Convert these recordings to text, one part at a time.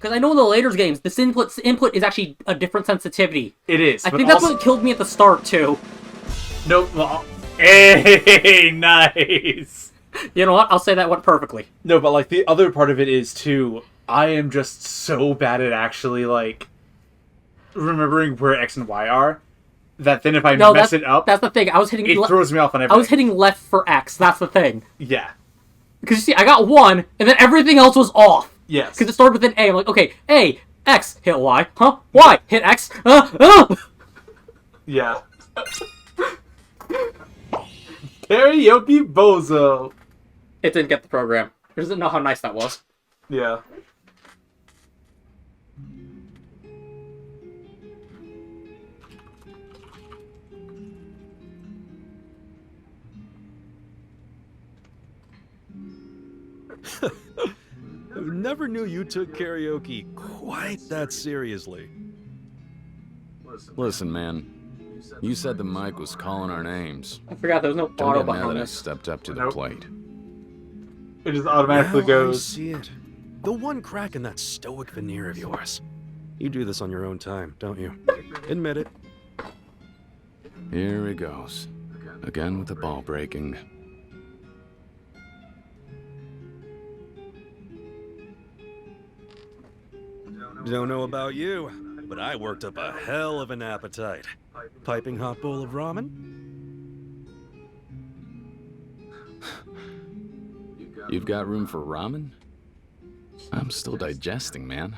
Because I know in the later games, this input is actually a different sensitivity. It is. I think that's what killed me at the start, too. Nope. Well, hey, nice. You know what? I'll say that one perfectly. No, but, like, the other part of it is, too, I am just so bad at actually, like, remembering where X and Y are, that then if I mess it up... That's the thing. I was hitting... It throws me off on everything. I was hitting left for X. That's the thing. Yeah. Because, you see, I got 1, and then everything else was off. Yes. Because it started with an A. I'm like, okay, A, X, hit Y. Huh? Y, hit X. Yeah. Karaoke bozo. It didn't get the program. It doesn't know how nice that was. Yeah. Never knew you took karaoke quite that seriously. Listen, man. You said the mic was calling our names. I forgot there was no Don't auto get mad behind that I this. stepped up to the Nope. plate. It just automatically Now goes... I see it. The one crack in that stoic veneer of yours. You do this on your own time, don't you? Admit it. Here he goes. Again with the ball breaking. Don't know about you, but I worked up a hell of an appetite. Piping hot bowl of ramen? You've got room for ramen? I'm still digesting, man.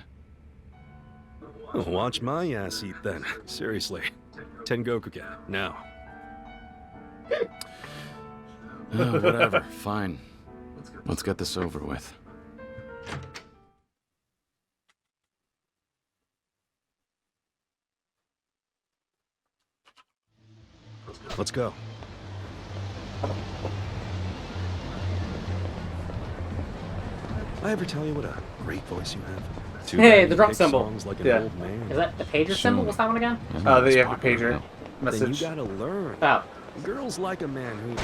Watch my ass eat then. Seriously. Tengokuken, now. Whatever, fine. Let's get this over with. Let's go. I ever tell you what a great voice you have? Too Hey, bad the you drum pick symbol. songs like an Yeah. old man. Is that the pager Sure. symbol? What's that one again? They have a pager Then message. you gotta learn. Oh. Girls like a man who...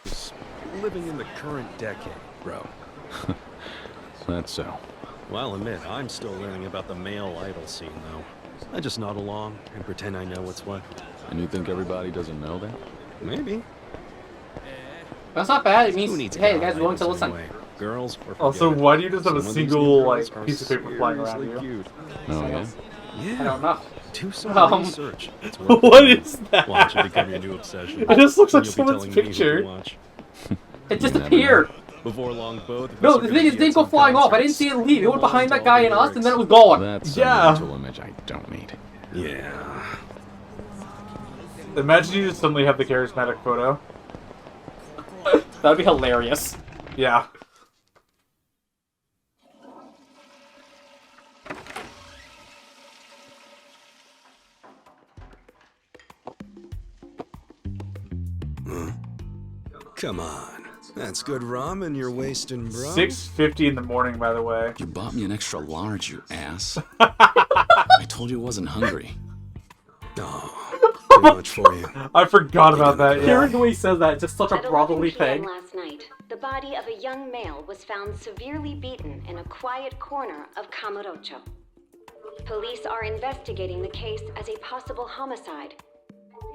is living in the current decade, bro. That's so. Well, I'll admit, I'm still learning about the male idol scene, though. I just nod along and pretend I know what's what. And you think everybody doesn't know that? Maybe. That's not bad. It Who means, needs hey, the guy guy's willing to idols listen. anyway? Girls or Also, forget it. why do you just have a Some of these single, new like, girls are piece of paper flying around seriously you? cute. Oh, yeah? Yeah. I don't know. Do some Um, research. It's worth What it. is that? Watch it become your new obsession. It just looks like And you'll be someone's telling me what to picture. watch. It just You never appeared. Before long, both of us No, are the gonna thing is, be it didn't at go some flying off. I didn't concerts. see it leave. It went behind that All guy the and us, and then it was lyrics. gone. That's Yeah. a mental image I don't need. Yeah. Imagine you just suddenly have the charismatic photo. That'd be hilarious. Yeah. Come on. That's good ramen you're wasting, bro. 6:50 in the morning, by the way. You bought me an extra large, you ass. I told you I wasn't hungry. Oh, too much for you. I forgot about that, Hearing yeah. the way he says that, it's just such a At 11 brotherly p.m. thing. last night, the body of a young male was found severely beaten in a quiet corner of Kamurocho. Police are investigating the case as a possible homicide.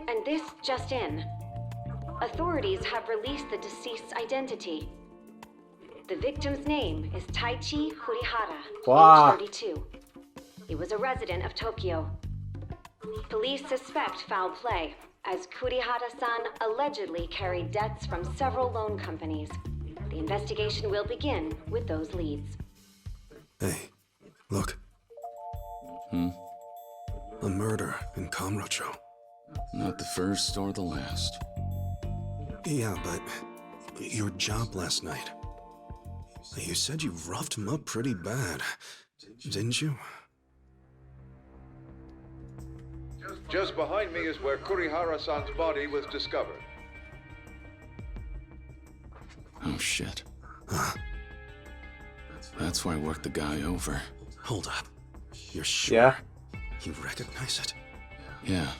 And this just in. Authorities have released the deceased's identity. The victim's name is Taichi Kurihara, Wow. age 32. He was a resident of Tokyo. Police suspect foul play, as Kurihara-san allegedly carried debts from several loan companies. The investigation will begin with those leads. Hey, look. A murder in Kamurocho. Not the first or the last. Yeah, but your job last night. You said you roughed him up pretty bad, didn't you? Just behind me is where Kurihara-san's body was discovered. Oh, shit. That's why I worked the guy over. Hold up. You're sure? Yeah. You recognize it? Yeah.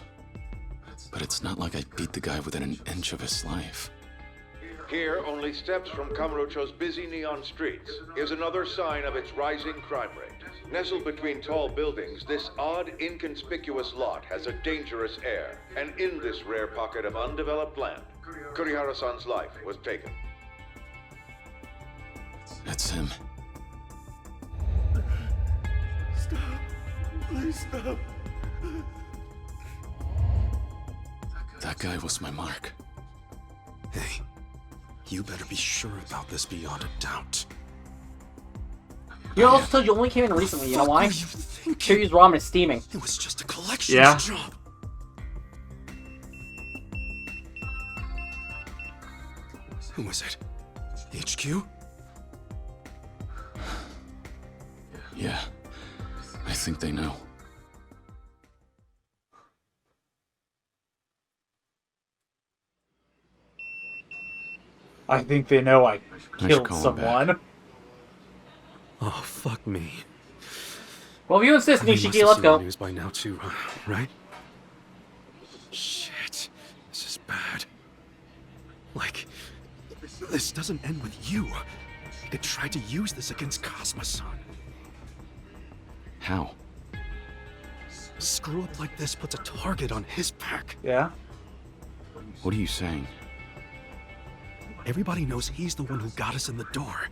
But it's not like I beat the guy within an inch of his life. Here, only steps from Kamurocho's busy neon streets. Here's another sign of its rising crime rate. Nestled between tall buildings, this odd, inconspicuous lot has a dangerous air. And in this rare pocket of undeveloped land, Kurihara-san's life was taken. That's him. Stop. Please stop. That guy was my mark. Hey, you better be sure about this beyond a doubt. You also you only came in recently, you know why? What were you thinking? Should ramen is steaming. It was just a collections Yeah. job. Who was it? HQ? Yeah, I think they know. I think they know I should killed call him back. someone. Oh, fuck me. Well, if you insist, I mean, you must Nishiki, have let's seen go. the news by now too, right? Shit, this is bad. Like, this doesn't end with you. He could try to use this against Cosmo-san. How? Screw up like this puts a target on his back. Yeah? What are you saying? Everybody knows he's the one who got us in the door.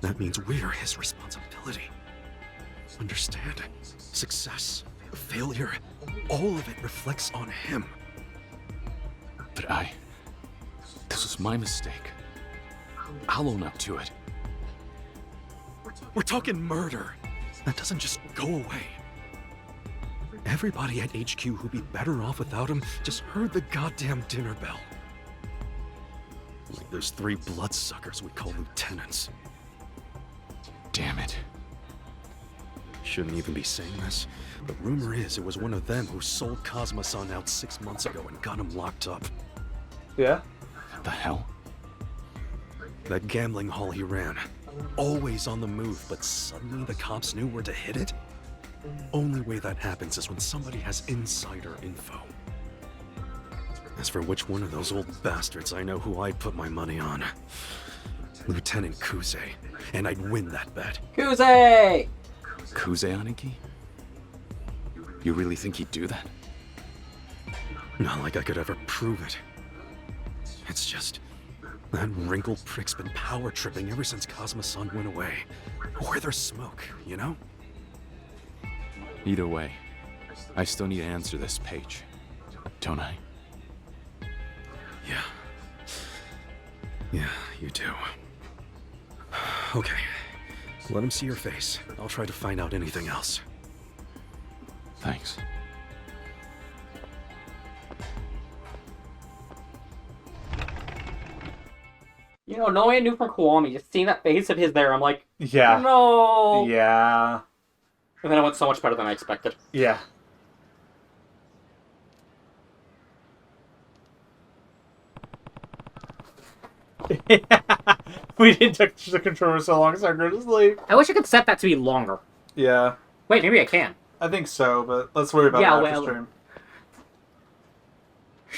That means we're his responsibility. Understand? Success, failure, all of it reflects on him. But this was my mistake. I'll own up to it. We're talking murder. That doesn't just go away. Everybody at HQ who'd be better off without him just heard the goddamn dinner bell. Like those 3 bloodsuckers we call lieutenants. Damn it. Shouldn't even be saying this, but rumor is it was one of them who sold Cosmo-san out 6 months ago and got him locked up. Yeah? What the hell? That gambling hall he ran. Always on the move, but suddenly the cops knew where to hit it? Only way that happens is when somebody has insider info. As for which one of those old bastards, I know who I'd put my money on. Lieutenant Kuze. And I'd win that bet. Kuze! Kuze Aniki? You really think he'd do that? Not like I could ever prove it. It's just... that wrinkled prick's been power tripping ever since Cosmo-san went away. Where there's smoke, you know? Either way, I still need to answer this page. Don't I? Yeah. Yeah, you do. Okay. Let him see your face. I'll try to find out anything else. Thanks. You know, knowing I knew from Kiwami, just seeing that face of his there, I'm like, Yeah. no! Yeah. And then it went so much better than I expected. Yeah. We didn't touch the controller so long, so I go to sleep. I wish I could set that to be longer. Yeah. Wait, maybe I can. I think so, but let's worry about Yeah, that well- after stream.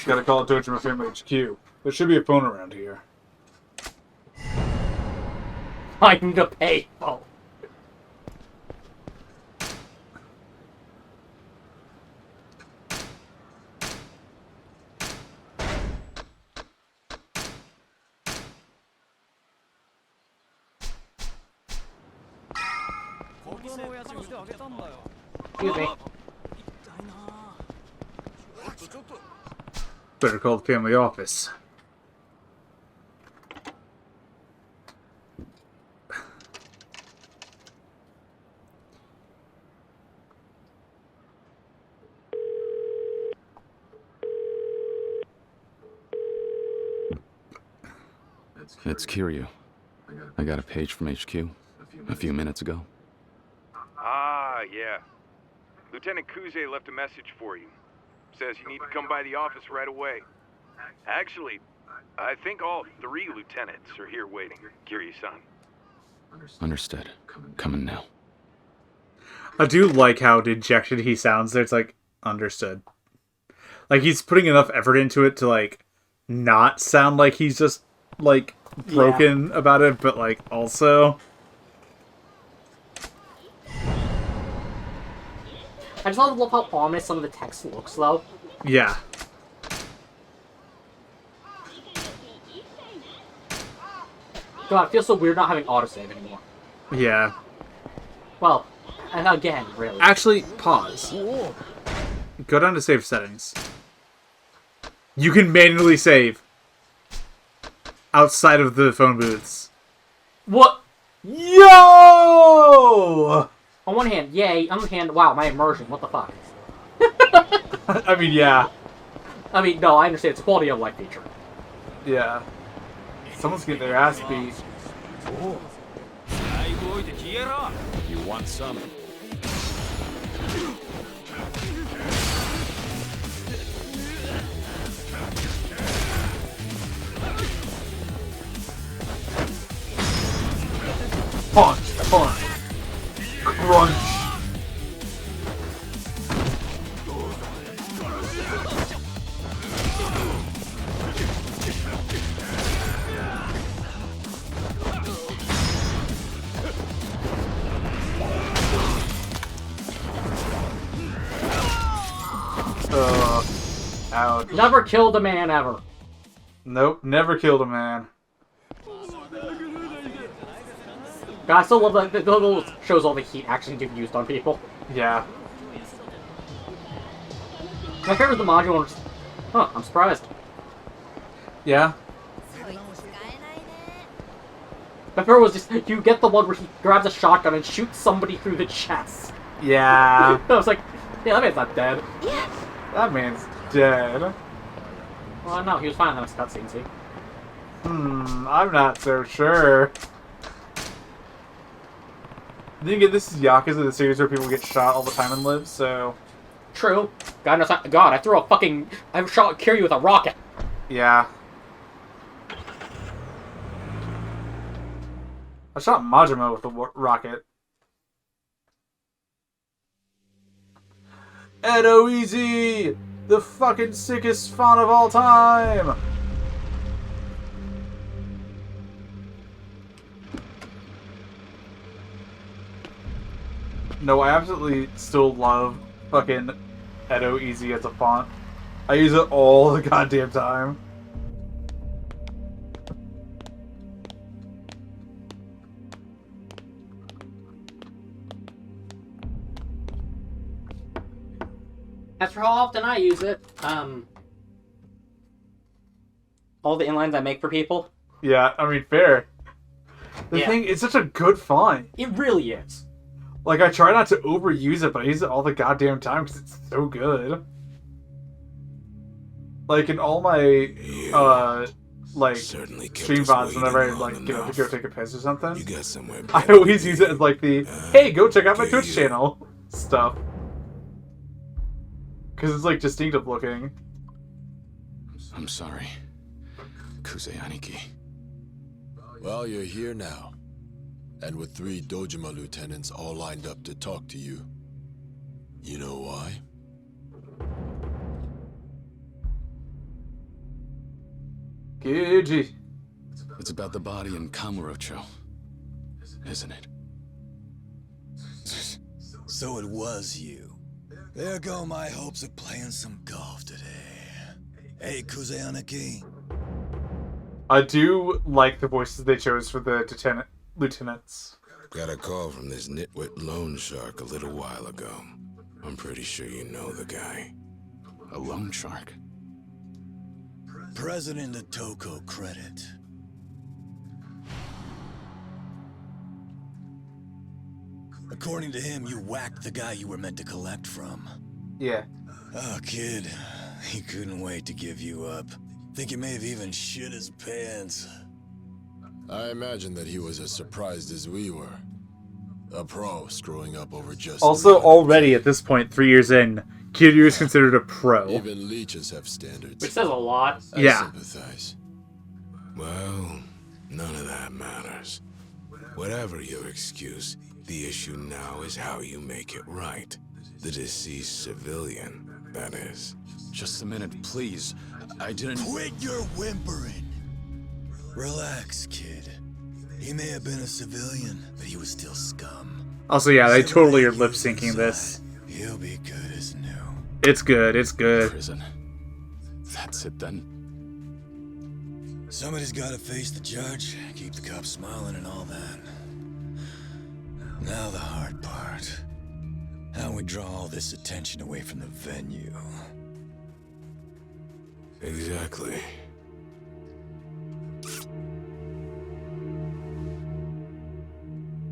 Gotta call it Dojima Family HQ. There should be a phone around here. Find a payphone. Excuse me. Better call the family office. It's Kiryu. I got a page from HQ a few minutes ago. Ah, yeah. Lieutenant Kuze left a message for you. Says you need to come by the office right away. Actually, I think all 3 lieutenants are here waiting, Kiryu-san. Understood. Coming now. I do like how dejected he sounds there. It's like, understood. Like, he's putting enough effort into it to, like, not sound like he's just, like, broken about it, but, like, also... I just love how ominous some of the text looks, though. Yeah. God, it feels so weird not having autosave anymore. Yeah. Well, and again, really. Actually, pause. Go down to save settings. You can manually save. Outside of the phone booths. What? Yo! On one hand, yay. On the other hand, wow, my immersion. What the fuck? I mean, yeah. I mean, no, I understand. It's a quality of life feature. Yeah. Someone's getting their ass beat. You want some? Punch, punch, crunch. Ouch. Never killed a man ever. Nope, never killed a man. God, I still love that the little shows all the heat actually get used on people. Yeah. My favorite is the module one. Huh, I'm surprised. Yeah. My favorite was just, you get the one where he grabs a shotgun and shoots somebody through the chest. Yeah. I was like, yeah, that man's not dead. That man's dead. Well, no, he was fine in the next cutscene, see? I'm not so sure. Then again, this is Yakuza, the series where people get shot all the time and live, so... True. God knows not. God, I shot Kiryu with a rocket. Yeah. I shot Majima with a rocket. Edo Easy! The fucking sickest font of all time! No, I absolutely still love fucking Edo Easy as a font. I use it all the goddamn time. As for how often I use it, all the inlines I make for people. Yeah, I mean, fair. The thing, it's such a good font. It really is. Like, I try not to overuse it, but I use it all the goddamn time because it's so good. Like, in all my, like, stream VODs, whenever I, like, get up to go take a piss or something, I always use it as, like, the, hey, go check out my Twitch channel stuff. Because it's, like, distinctive looking. I'm sorry, Kuze Aniki. Well, you're here now. And with 3 Dojima lieutenants all lined up to talk to you. You know why? Gigi. It's about the body in Kamurocho, isn't it? So it was you. There go my hopes of playing some golf today. Hey, Kuzeanaki. I do like the voices they chose for the lieutenants. Got a call from this nitwit loan shark a little while ago. I'm pretty sure you know the guy. A loan shark? President of Toko Credit. According to him, you whacked the guy you were meant to collect from. Yeah. Oh, kid. He couldn't wait to give you up. Think he may have even shit his pants. I imagine that he was as surprised as we were. A pro screwing up over just... Also, already at this point, 3 years in, Kiryu is considered a pro. Even leeches have standards. Which says a lot. Yeah. I sympathize. Well, none of that matters. Whatever your excuse, the issue now is how you make it right. The deceased civilian, that is. Just a minute, please. I didn't... Quit your whimpering. Relax, kid. He may have been a civilian, but he was still scum. Also, yeah, they totally are lip syncing this. He'll be good as new. It's good. It's good. Prison. That's it then. Somebody's got to face the judge, keep the cops smiling and all that. Now the hard part. How we draw all this attention away from the venue. Exactly.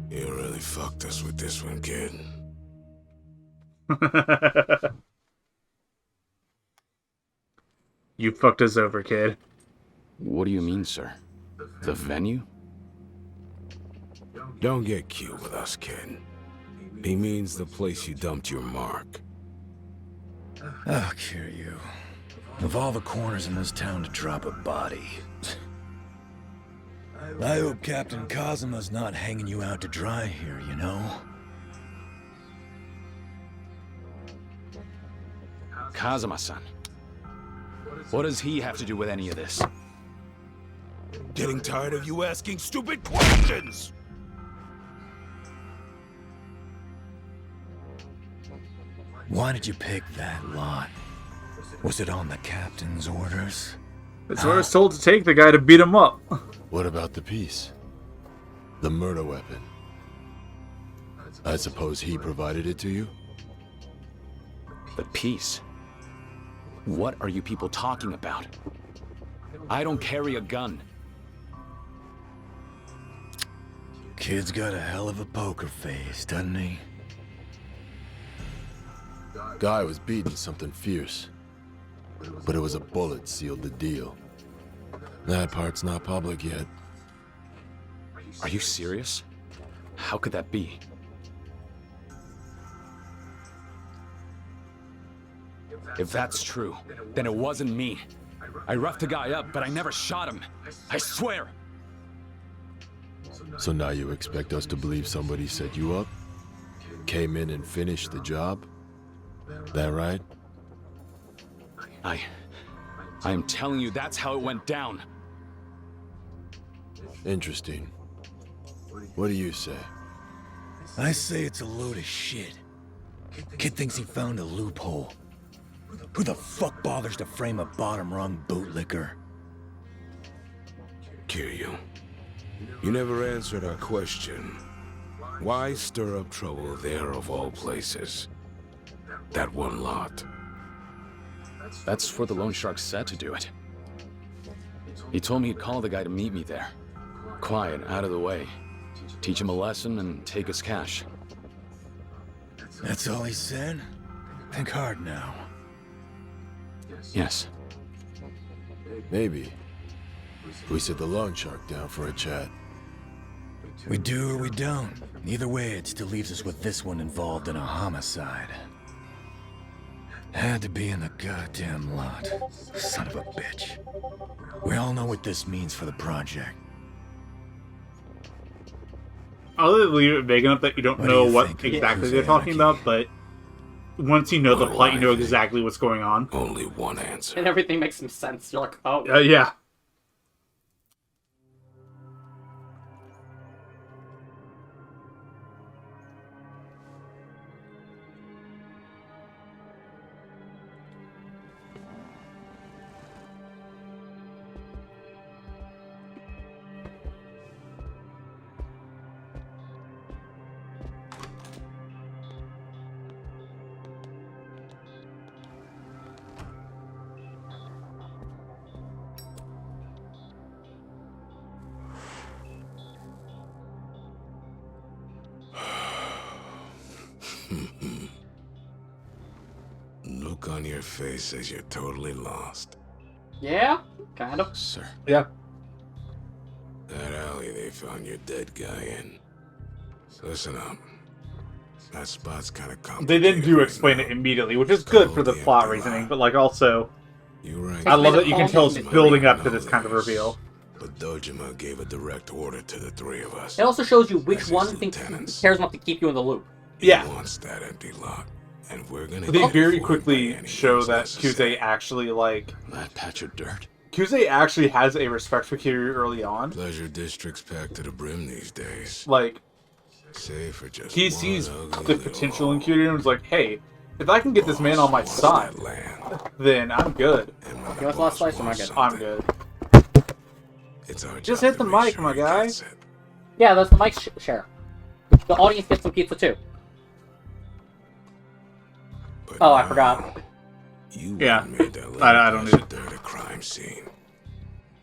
You really fucked us with this one, kid. You fucked us over, kid. What do you mean, sir? The venue? Don't get cute with us, kid. He means the place you dumped your mark. I'll cure you. Of all the corners in this town to drop a body. I hope Captain Kazuma's not hanging you out to dry here, you know? Kazuma-san. What does he have to do with any of this? Getting tired of you asking stupid questions! Why did you pick that lot? Was it on the captain's orders? That's what I was told to take the guy to beat him up. What about the piece? The murder weapon? I suppose he provided it to you? The piece? What are you people talking about? I don't carry a gun. Kid's got a hell of a poker face, doesn't he? Guy was beating something fierce. But it was a bullet sealed the deal. That part's not public yet. Are you serious? How could that be? If that's true, then it wasn't me. I roughed the guy up, but I never shot him. I swear! So now you expect us to believe somebody set you up? Came in and finished the job? That right? I am telling you, that's how it went down. Interesting. What do you say? I say it's a load of shit. Kid thinks he found a loophole. Who the fuck bothers to frame a bottom-rung bootlicker? Kiryu, you never answered our question. Why stir up trouble there of all places? That one lot. That's for the Loan Shark said to do it. He told me he'd call the guy to meet me there. Quiet, out of the way. Teach him a lesson and take his cash. That's all he said? Think hard now. Yes. Maybe. We sit the Loan Shark down for a chat. We do or we don't. Either way, it still leaves us with this one involved in a homicide. Had to be in the goddamn lot. Son of a bitch. We all know what this means for the project. I'll leave it vague enough that you don't know what exactly they're talking about, but once you know the plot, you know exactly what's going on. Only one answer. And everything makes some sense. You're like, oh. Yeah. Look on your face says you're totally lost. Yeah? Kind of. Sir. Yeah. That alley they found your dead guy in. Listen up. That spot's kind of complicated. They didn't do right explain now. it immediately, which is good for the plot reasoning, but like also, I love that you can tell it's building up to this kind of reveal. But Dojima gave a direct order to the three of us. It also shows you which As one his thinks lieutenants. cares enough to keep you in the loop. He Yeah. wants that empty lot. And we're gonna They get very informed quickly by any show means that necessary. Kuze actually, like... That patch of dirt? Kuze actually has a respect for Kiryu early on. Pleasure district's packed to the brim these days. Like, Save for just he one sees ugly the potential in little Kiryu and is like, hey, if I can get this man on my boss side, wants that land. then I'm good. And when You want the last slice or am I wants good? I'm something, good. it's our Just job hit the to make mic, sure my he guy. gets it. Yeah, that's the mic share. The audience gets some pizza too. But Oh, I now, forgot. You Yeah, made that little I don't patch need of dirt a crime scene.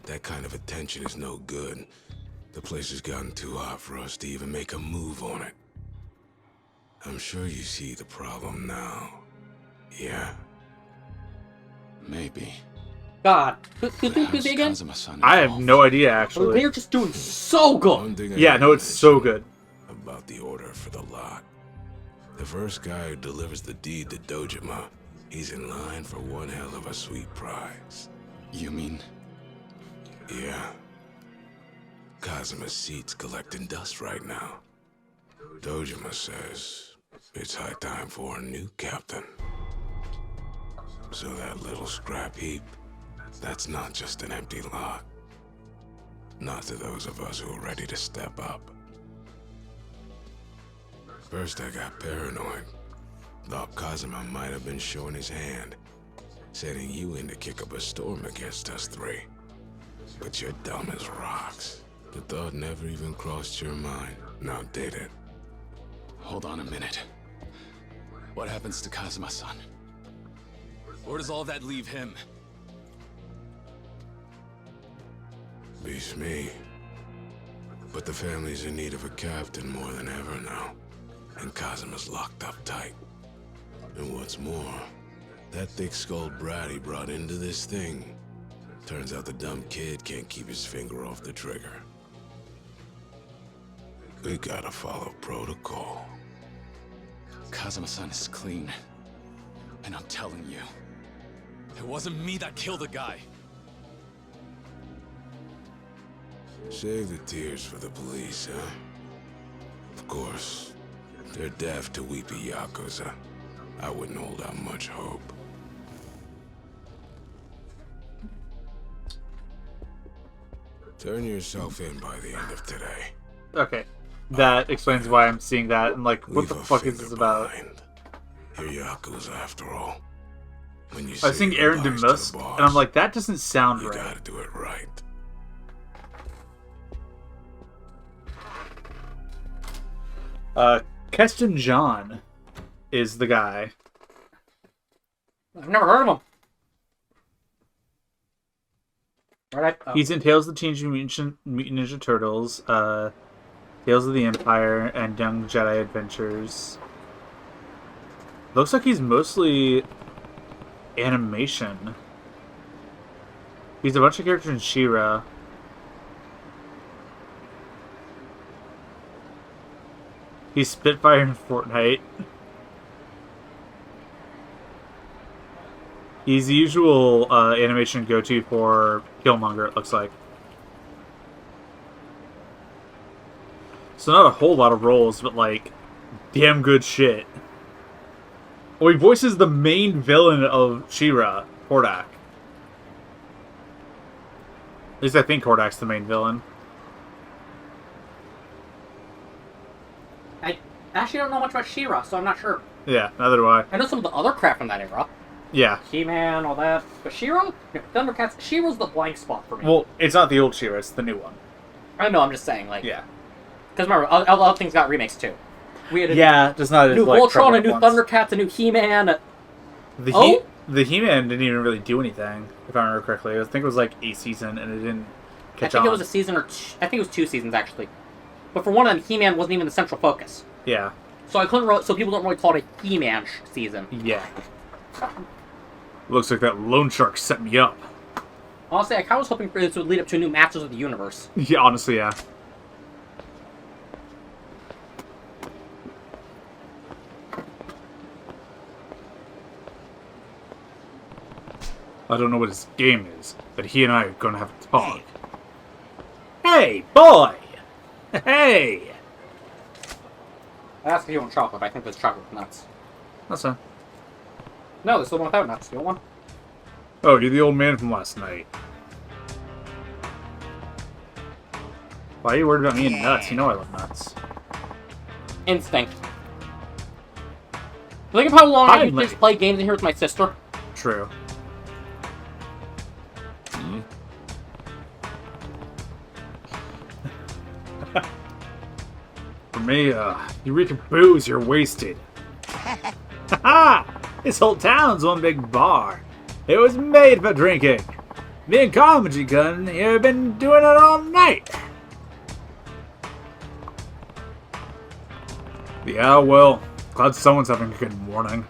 That kind of attention is no good. The place has gotten too hot for us to even make a move on it. I'm sure you see the problem now. Yeah. Maybe. God, who's But doing how's Kuze again? Kazuma-san I have involved? no idea, actually. They're just doing so good. One thing I Yeah, no, didn't it's so mention good. about the order for the lot. The first guy who delivers the deed to Dojima, he's in line for one hell of a sweet prize. You mean? Yeah. Kazuma's seat's collecting dust right now. Dojima says it's high time for a new captain. So that little scrap heap, that's not just an empty lot. Not to those of us who are ready to step up. First I got paranoid. Thought Kazuma might have been showing his hand, setting you in to kick up a storm against us three. But you're dumb as rocks. The thought never even crossed your mind, now did it? Hold on a minute. What happens to Kazuma-san? Where does all that leave him? Beats me. But the family's in need of a captain more than ever now. And Kazuma's locked up tight. And what's more, that thick-skulled brat he brought into this thing, turns out the dumb kid can't keep his finger off the trigger. We gotta follow protocol. Kazuma-san is clean. And I'm telling you, it wasn't me that killed the guy. Save the tears for the police, huh? Of course, they're deaf to weepy Yakuza. I wouldn't hold out much hope. Turn yourself in by the end of today. Okay. That explains why I'm seeing that, and like, what Leave the a fuck is finger this about? behind. You're Yakuza after all. When you I was say seeing Aaron goodbyes to DeMusk, the boss, and I'm like, that doesn't sound you right. gotta do it right. Keston John is the guy. I've never heard of him. Alright. He's in Tales of the Teenage Mutant Ninja Turtles, Tales of the Empire, and Young Jedi Adventures. Looks like he's mostly animation. He's a bunch of characters in She-Ra. He's Spitfire in Fortnite. He's the usual animation go-to for Killmonger, it looks like. So not a whole lot of roles, but like, damn good shit. Oh, he voices the main villain of She-Ra, Hordak. At least I think Hordak's the main villain. I actually don't know much about She-Ra, so I'm not sure. Yeah, neither do I. I know some of the other crap from that era. Yeah. He-Man, all that. But She-Ra? No, Thundercats. She-Ra's the blank spot for me. Well, it's not the old She-Ra, it's the new one. I know, I'm just saying, like... Yeah. Because remember, other things got remakes, too. We had a Yeah, just not as new like, Voltron, a prevalent new ones. Thundercats, a new He-Man. The He-Man didn't even really do anything, if I remember correctly. I think it was like a season, and it didn't catch on. I think it was a season or two. I think it was 2 seasons, actually. But for one of them, He-Man wasn't even the central focus. Yeah. So I couldn't. So people don't really call it a He-Man season. Yeah. Looks like that loan shark set me up. Honestly, I kind of was hoping for this would lead up to a new Masters of the Universe. Yeah, honestly, yeah. I don't know what his game is, but he and I are gonna have to talk. Hey, boy! Hey! I asked if you want chocolate, but I think there's chocolate nuts. That's fine. No, there's the one without nuts. You want one? Oh, you're the old man from last night. Why are you worried about me and nuts? You know I love nuts. Instinct. Think of how long I Finally. used to play games in here with my sister. True. For me, you reek of booze, you're wasted. Ha! This whole town's one big bar. It was made for drinking. Me and Kamurocho here have been doing it all night. Yeah, well, glad someone's having a good morning.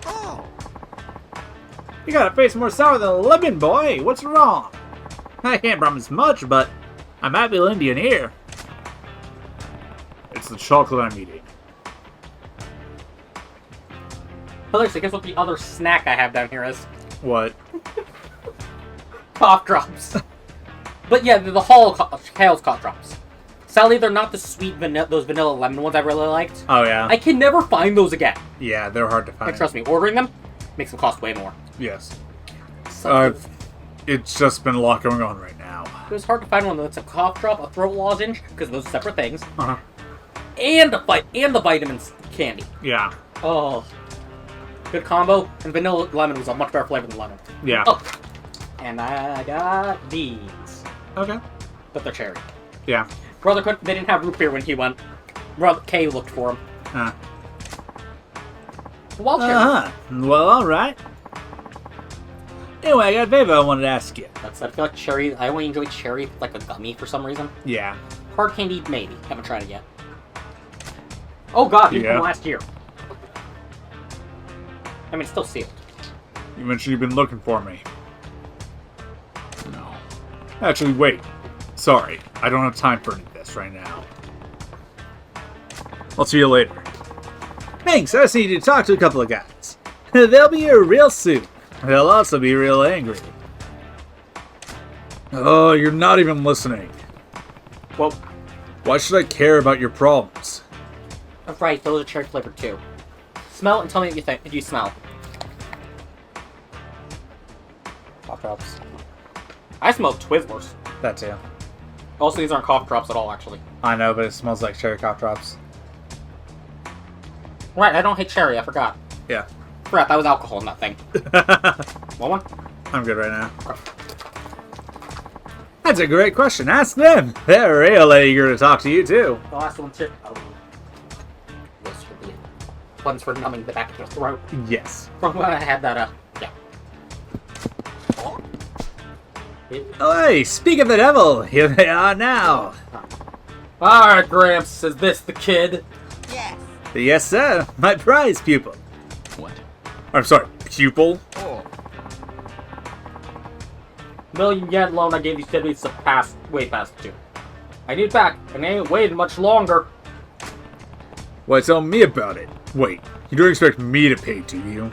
Oh. You got a face more sour than a lemon, boy. What's wrong? I can't promise much, but I might be lenient here. It's the chocolate I'm eating. Hilarious, guess what the other snack I have down here is? What? Cough drops. But yeah, they're the Hale's cough drops. Sadly, they're not the sweet those vanilla lemon ones I really liked. Oh, yeah? I can never find those again. Yeah, they're hard to find. And trust me, ordering them makes them cost way more. Yes. So, It's just been a lot going on right now. it was hard to find one that's a cough drop, a throat lozenge, because those are separate things, Uh-huh. and the vitamins candy. Yeah. Oh, good combo. And vanilla lemon was a much better flavor than lemon. Yeah. Oh, and I got these, Okay. but they're cherry. Yeah. Brother couldn't. They didn't have root beer when he went. Brother Kay looked for him. Wild cherry. Uh-huh. Well, alright. Anyway, I got a favor I wanted to ask you. I feel like cherry. I only enjoy cherry like a gummy for some reason. Yeah. Hard candy, maybe. Haven't tried it yet. Oh god, these Yeah. from last year. I mean, it's still sealed. You mentioned you've been looking for me. No. Actually, wait. Sorry. I don't have time for any of this right now. I'll see you later. Thanks, I just need to talk to a couple of guys. They'll be here real soon. They'll also be real angry. Oh, you're not even listening. Well, Why should I care about your problems? right, those are cherry flavored too. Smell it and tell me what you think. If you smell. Cough drops. I smell Twizzlers. That too. Also, these aren't cough drops at all, actually. I know, but it smells like cherry cough drops. Right, I don't hate cherry, I forgot. Yeah. Forgot, that was alcohol in that thing. Want one? I'm good right now. That's a great question. Ask them. They're real eager to talk to you, too. The last one, too. Oh. This should be one's for numbing the back of your throat. Yes. From when I had that, yeah. Oh, hey, speak of the devil. Here they are now. Alright, Gramps, is this the kid? Yes. Yes, sir. My prize pupil. What? I'm sorry, pupil? Oh. $1,000,000 yen loan I gave you said it's way past due. I need it back, and I ain't waiting much longer. Why, tell me about it. Wait, you don't expect me to pay, do you?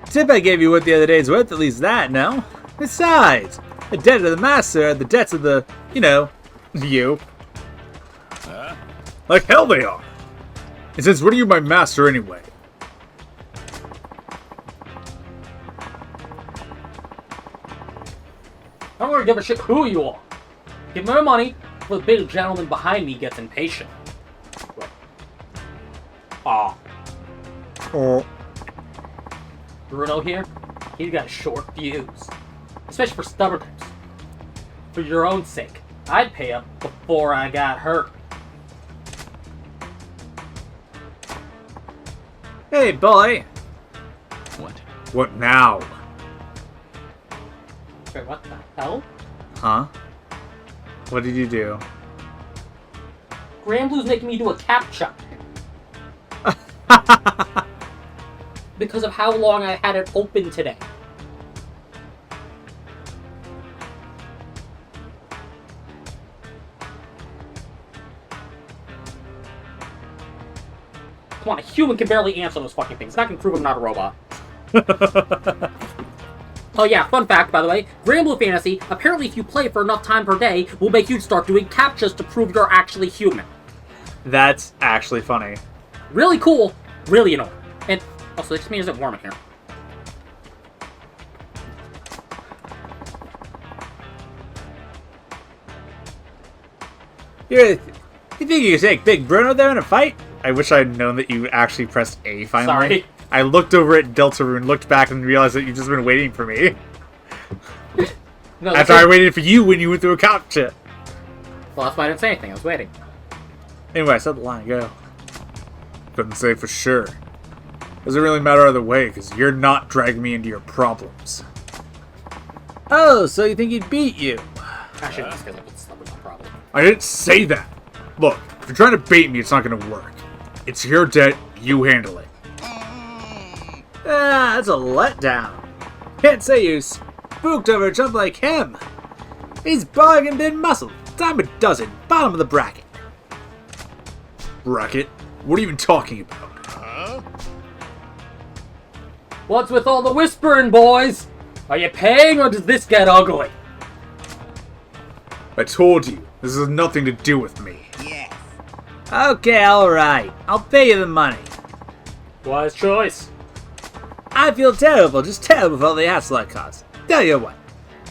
Tip I gave you what the other day's worth, at least that, no? Besides, the debt of the master are the debts of the, you. Like hell they are. And since when are you my master anyway? I don't really give a shit who you are. Give me my money, or the big gentleman behind me gets impatient. Wait. Aw. Oh. Bruno here, he's got short fuse. Especially for stubborn types. For your own sake, I'd pay up before I got hurt. Hey, boy. What? What now? Wait, what the hell? Huh? What did you do? Grand Blue's making me do a captcha. Because of how long I had it open today. Come on, a human can barely answer those fucking things. That can prove I'm not a robot. Oh yeah, fun fact, by the way, Grand Blue Fantasy, apparently if you play for enough time per day, will make you start doing captchas to prove you're actually human. That's actually funny. Really cool, really annoying. And Also, it just means it's warm in here. You think you could take Big Bruno there in a fight? I wish I had known that you actually pressed A finally. Sorry. I looked over at Deltarune, looked back, and realized that you've just been waiting for me. No, After I waited for you when you went through a cop shit. Well, that's why I didn't say anything. I was waiting. Anyway, I said the line go. Couldn't say for sure. Doesn't really matter either way, because you're not dragging me into your problems. Oh, so you think he'd beat you? Actually, that's because it's stubborn, no problem. I didn't say that. Look, if you're trying to bait me, it's not going to work. It's your debt, you handle it. Ah, that's a letdown. Can't say you spooked over a chump like him. He's bargain bin muscle, dime a dozen, bottom of the bracket. Bracket? What are you even talking about? What's with all the whispering, boys? Are you paying, or does this get ugly? I told you, this has nothing to do with me. Yes. Okay, alright. I'll pay you the money. Wise choice. I feel terrible, just terrible for all the hassle that costs. Tell you what,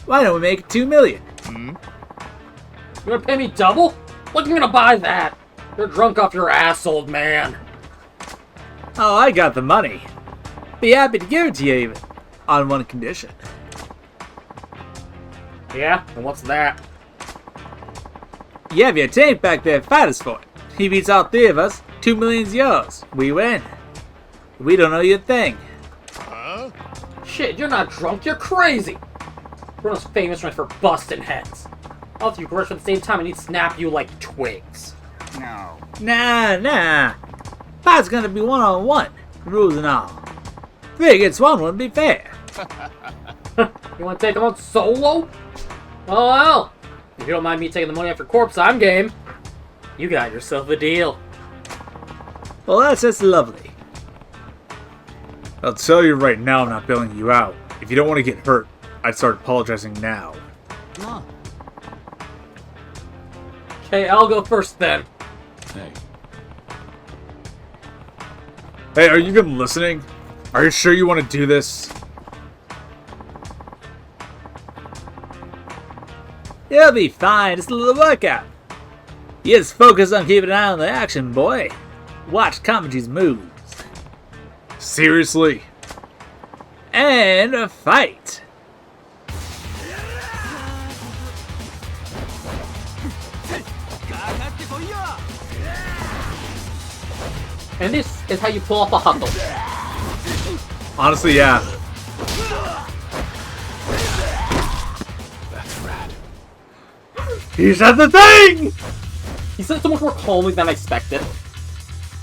why don't we make it 2 million? You gonna pay me double? Look, I'm gonna buy that. You're drunk off your ass, old man. Oh, I got the money. Be happy to give it to you even. On one condition. Yeah? And what's that? You have your tank back there, fight us for it. He beats all 3 of us, 2 million's yours. We win. We don't owe you a thing. Shit, you're not drunk, you're crazy! Bruno's famous for busting heads. All of you rush at the same time and he'd snap you like twigs. No. Nah. Fight's gonna be one-on-one. Rules and all. 3 against 1 wouldn't be fair. You wanna take him on solo? Oh well. If you don't mind me taking the money off your corpse, I'm game. You got yourself a deal. Well, that's just lovely. I'll tell you right now I'm not bailing you out. If you don't want to get hurt, I'd start apologizing now. No. Okay, I'll go first then. Hey, Hey, are you even listening? Are you sure you want to do this? You'll be fine, just a little workout. You just focus on keeping an eye on the action, boy. Watch Kamurocho's moves. Seriously? And a fight. And this is how you pull off a hustle. Honestly, yeah. that's rad. He said the thing! He said it so much more calmly than I expected.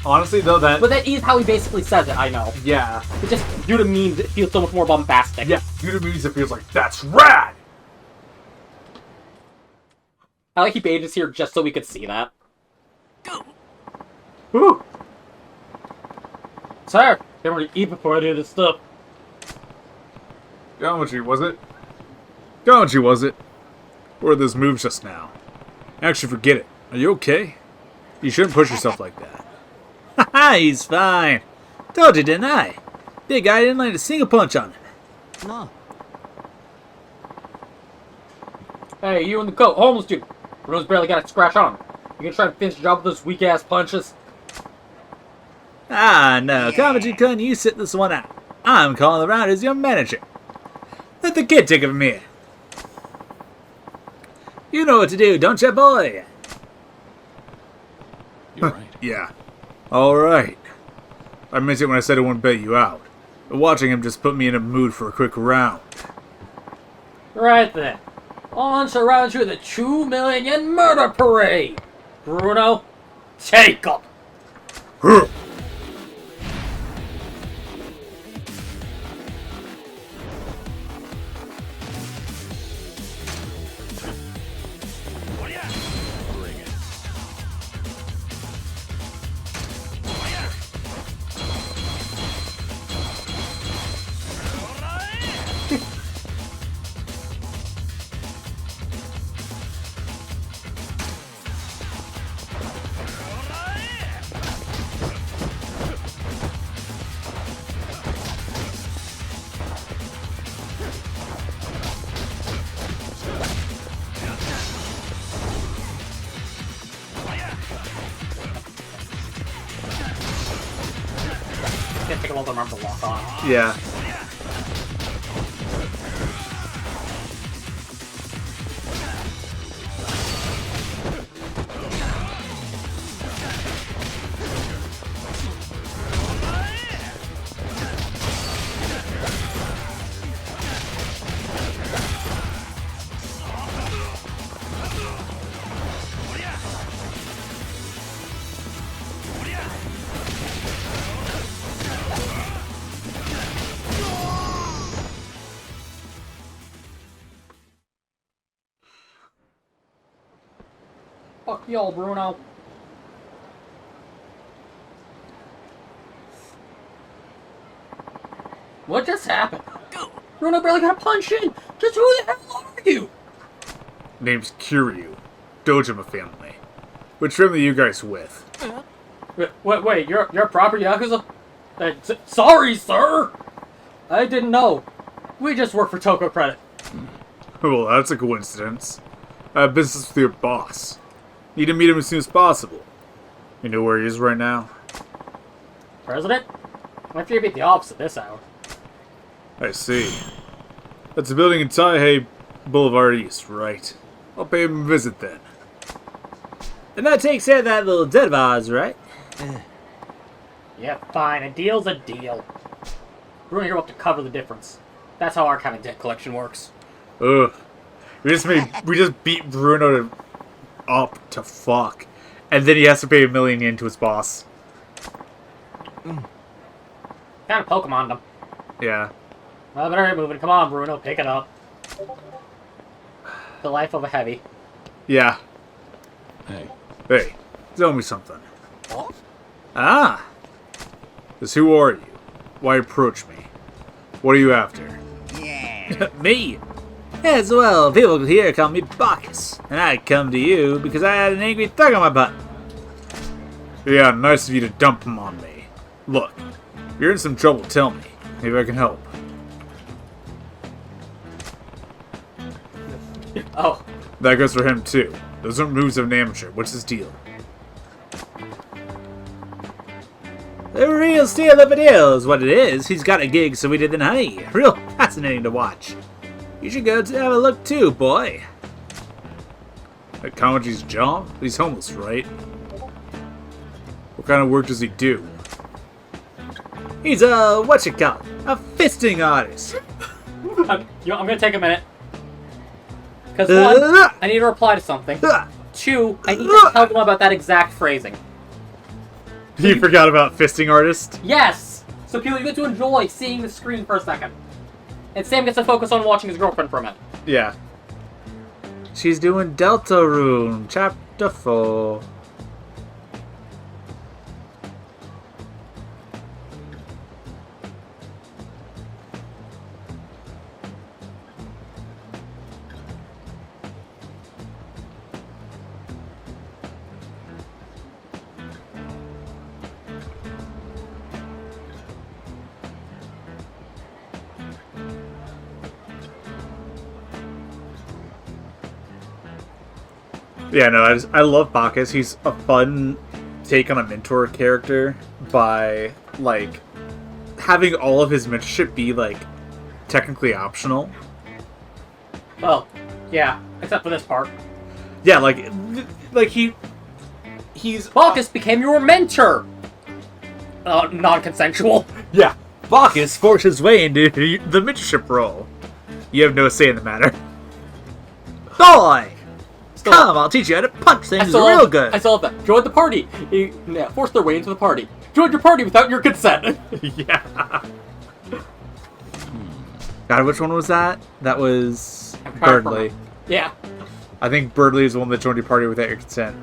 Honestly, though, that... But that is how he basically says it, I know. Yeah. It just, due to memes, it feels so much more bombastic. Yeah, due to memes, it feels like, that's rad! I like he baited us here just so we could see that. Woo! Sir, get ready to eat before I do this stuff. Kamurocho, was it? Kamurocho, was it? Or those moves just now? Actually, forget it. Are you okay? You shouldn't push yourself like that. Haha, he's fine. Told you, didn't I? Big guy didn't land a single punch on him. No. Hey, you in the coat, homeless dude. Bruno's barely got a scratch on him. You gonna try to finish the job with those weak-ass punches? Ah, no. Kamurocho-kun, you sit this one out. I'm calling around as your manager. Let the kid take it from here. You know what to do, don't you, boy? You're right. Yeah. Alright. I meant it when I said I wouldn't bail you out. But watching him just put me in a mood for a quick round. Right then. On to round 2 of the 2 million yen murder parade. Bruno, take 'em. Huh. Bring it. of them remember to lock on. Yeah. Fuck y'all, Bruno. What just happened? Bruno barely got punched in! Just who the hell are you? Name's Kiryu. Dojima family. Which family are you guys with? Wait, you're a proper Yakuza? Sorry, sir! I didn't know. We just work for Toko Credit. Well, that's a coincidence. I have business with your boss. Need to meet him as soon as possible. You know where he is right now? President? I fear he'd be the opposite this hour. I see. That's a building in Taihei Boulevard East, right? I'll pay him a visit then. And that takes care of that little dead of ours, right? Yeah, fine. A deal's a deal. Bruno here will have to cover the difference. That's how our kind of debt collection works. Ugh. We just beat Bruno up to fuck. And then he has to pay $1 million yen to his boss. Kind of Pokemon them. Yeah. Well, better get moving. Come on, Bruno. Pick it up. The life of a heavy. Yeah. Hey. Hey, tell me something. Ah! Just who are you? Why approach me? What are you after? Yeah. Me? As well, people here call me Bacchus, and I come to you because I had an angry thug on my butt. Yeah, nice of you to dump him on me. Look, if you're in some trouble, tell me. Maybe I can help. Oh. That goes for him, too. Those aren't moves of an amateur. What's his deal? The real steal of a deal is what it is. He's got a gig sweeter than honey. Real fascinating to watch. You should go to have a look too, boy. At Kamaji's job? He's homeless, right? What kind of work does he do? He's a, a fisting artist. I'm gonna take a minute. Because one, I need to reply to something. Two, I need to tell them about that exact phrasing. You forgot about fisting artist? Yes! So people, you get to enjoy seeing the screen for a second. And Sam gets to focus on watching his girlfriend for a minute. Yeah. She's doing Delta Rune, Chapter 4. Yeah, no, I love Bacchus. He's a fun take on a mentor character by, like, having all of his mentorship be, like, technically optional. Well, yeah, except for this part. Yeah, like he's... Bacchus became your mentor! Non-consensual. Yeah, Bacchus forced his way into the mentorship role. You have no say in the matter. Boy! Come, I'll teach you how to punch things real good. I saw that. Join the party. Yeah, force their way into the party. Join your party without your consent. Yeah. God, which one was that? That was Birdley. Yeah. I think Birdley is the one that joined your party without your consent.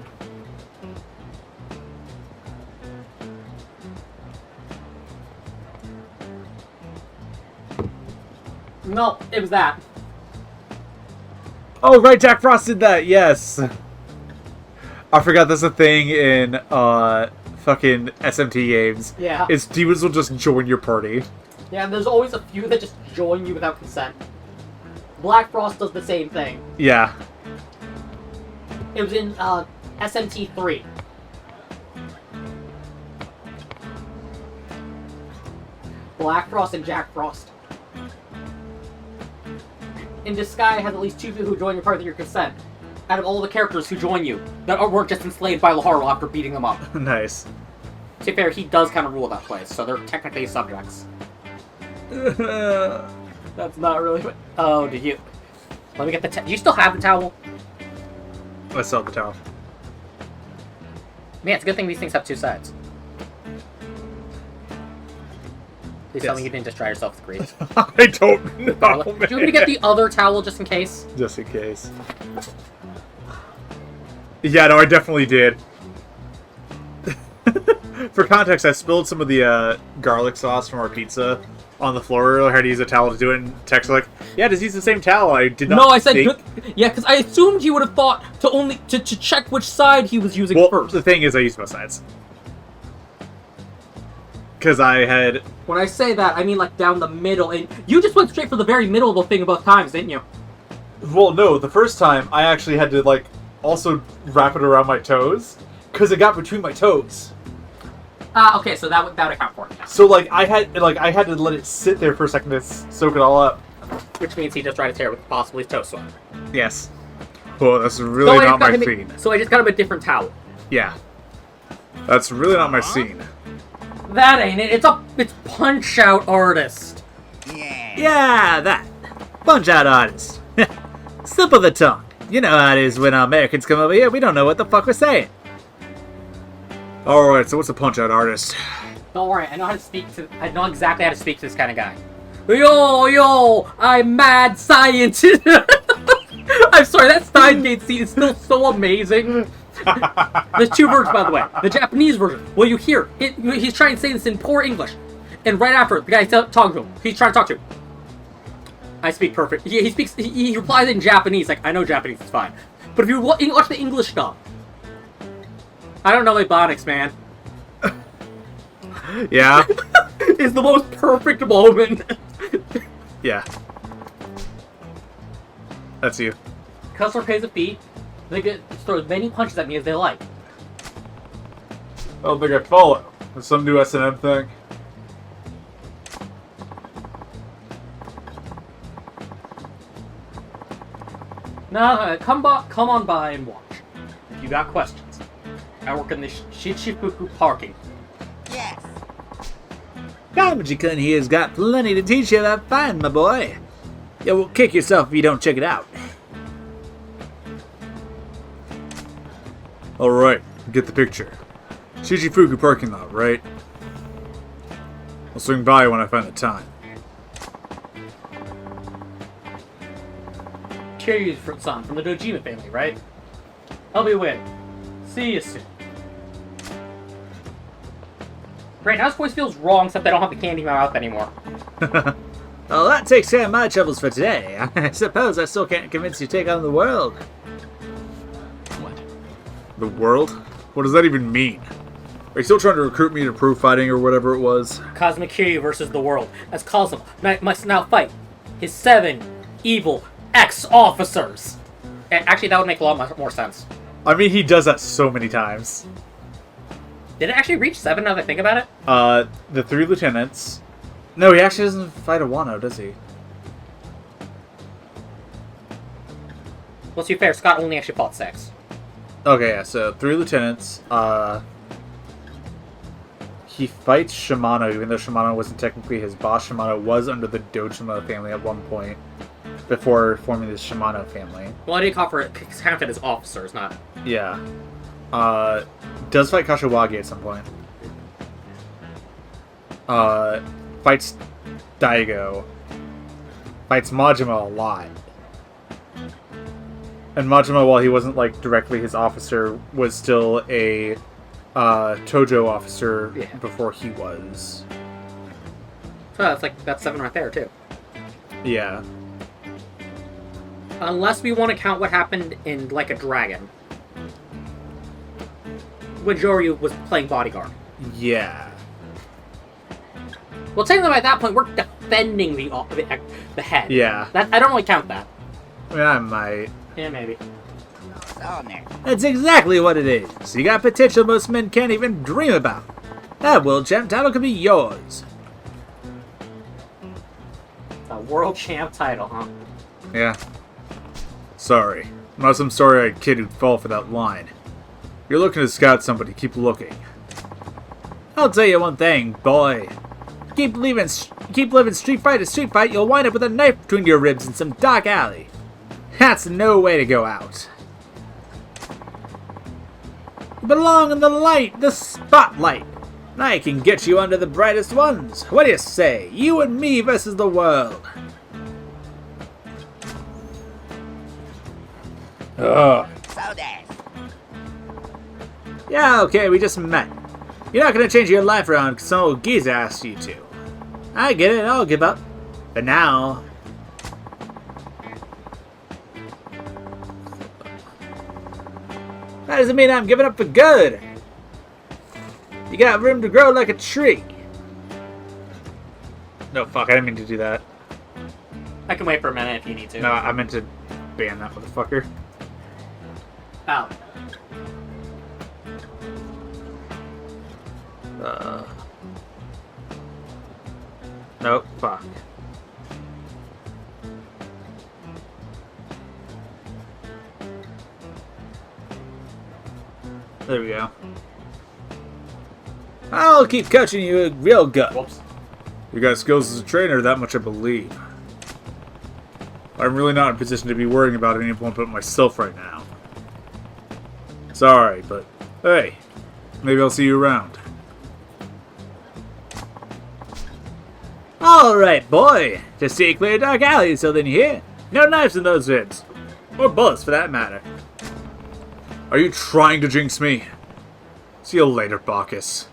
No, it was that. Oh, right, Jack Frost did that, yes. I forgot that's a thing in fucking SMT games. Yeah. Is demons will just join your party. Yeah, and there's always a few that just join you without consent. Black Frost does the same thing. Yeah. It was in SMT 3. Black Frost and Jack Frost. In this guy has at least 2 people who join your party with your consent. Out of all the characters who join you, that weren't just enslaved by Laharl after beating them up. Nice. To be fair, he does kind of rule that place, so they're technically subjects. That's not really... Oh, did you... Let me get the... Do you still have the towel? I still have the towel. Man, it's a good thing these things have 2 sides. Please tell me you didn't just dry yourself with grease. I don't know, Do you want me to get the other towel just in case? Just in case. Yeah, no, I definitely did. For context, I spilled some of the garlic sauce from our pizza on the floor. I had to use a towel to do it, and text like, yeah, just use the same towel. I did not. No, I said good. Yeah, because I assumed you would have thought to check which side he was using first. The thing is, I used both sides. Because I had... When I say that, I mean like down the middle, and you just went straight for the very middle of the thing both times, didn't you? Well, no, the first time I actually had to like also wrap it around my toes because it got between my toes. Okay, so that would account for it. Yeah. So like I had to let it sit there for a second to soak it all up. Which means he just tried his hair with possibly toe swap. Yes. Well, that's really not my scene. So I just got him a different towel. Yeah. That's really not my scene. That ain't it. It's Punch-Out Artist. Yeah, that. Punch-Out Artist. Slip of the tongue. You know how it is when Americans come over here. We don't know what the fuck we're saying. Alright, so what's a Punch-Out Artist? Don't worry, I know exactly how to speak to this kind of guy. Yo, I'm mad scientist. I'm sorry, that Steingate scene is still so amazing. There's 2 versions, by the way. The Japanese version, well, you hear, he's trying to say this in poor English. And right after, the guy's talking to him. He's trying to talk to him. I speak perfect. He replies in Japanese, like, I know Japanese is fine. But if you watch the English stuff, I don't know Ebonics, man. Yeah? It's the most perfect moment. Yeah. That's you. Customer pays a fee. They get throw as many punches at me as they like. I don't think I follow. There's some new S&M thing. No, come on by and watch. If you got questions. I work in the Shichifuku parking. Yes. Kamurocho here's got plenty to teach you about fine, my boy. You will kick yourself if you don't check it out. Alright, get the picture. Shichifuku parking lot, right? I'll swing by when I find the time. Kiryu-san from the Dojima family, right? I'll be waiting. See you soon. Great, now this voice feels wrong, except I don't have the candy in my mouth anymore. Well, that takes care of my troubles for today. I suppose I still can't convince you to take on the world. What? The world? What does that even mean? Are you still trying to recruit me to pro fighting or whatever it was? Cosmic Kiryu versus the world, as Cosmo must now fight his 7 evil ex-officers. Actually, that would make a lot more sense. I mean, he does that so many times. Did it actually reach 7 now that I think about it? The 3 lieutenants. No, he actually doesn't fight a Wano, does he? Well, to be fair, Scott only actually fought 6. Okay, yeah, so 3 lieutenants. He fights Shimano, even though Shimano wasn't technically his boss. Shimano was under the Dojima family at one point, before forming the Shimano family. Well, I did count it as officers, not... Yeah. Does fight Kashiwagi at some point. Fights Daigo. Fights Majima a lot. And Majima, while he wasn't, like, directly his officer, was still a Tojo officer before he was. So that's 7 right there, too. Yeah. Unless we want to count what happened in Like a Dragon. When Joryu was playing bodyguard. Yeah. Well, technically by that point, we're defending the head. Yeah. I don't really count that. I might. Yeah, maybe. That's exactly what it is. You got potential most men can't even dream about. That world champ title could be yours. World champ title, huh? Yeah. Sorry. I'm not some sorry-eyed kid who'd fall for that line. You're looking to scout somebody, keep looking. I'll tell you one thing, boy. Keep living street fight to street fight, you'll wind up with a knife between your ribs in some dark alley. That's no way to go out. You belong in the light, the spotlight. And I can get you under the brightest ones. What do you say? You and me versus the world. Ugh. Yeah, okay, we just met. You're not gonna change your life around because some old geezer asked you to. I get it, I'll give up. But now... that doesn't mean I'm giving up for good. You got room to grow like a tree. No, fuck, I didn't mean to do that. I can wait for a minute if you need to. No, I meant to ban that motherfucker. Oh. Nope, fuck. There we go. I'll keep coaching you real good. Whoops. You got skills as a trainer, that much I believe. I'm really not in a position to be worrying about anyone but myself right now. Sorry, but hey, maybe I'll see you around. Alright, boy. Just stay clear of dark alleys till then you hear. No knives in those ribs. Or bullets, for that matter. Are you trying to jinx me? See you later, Bacchus.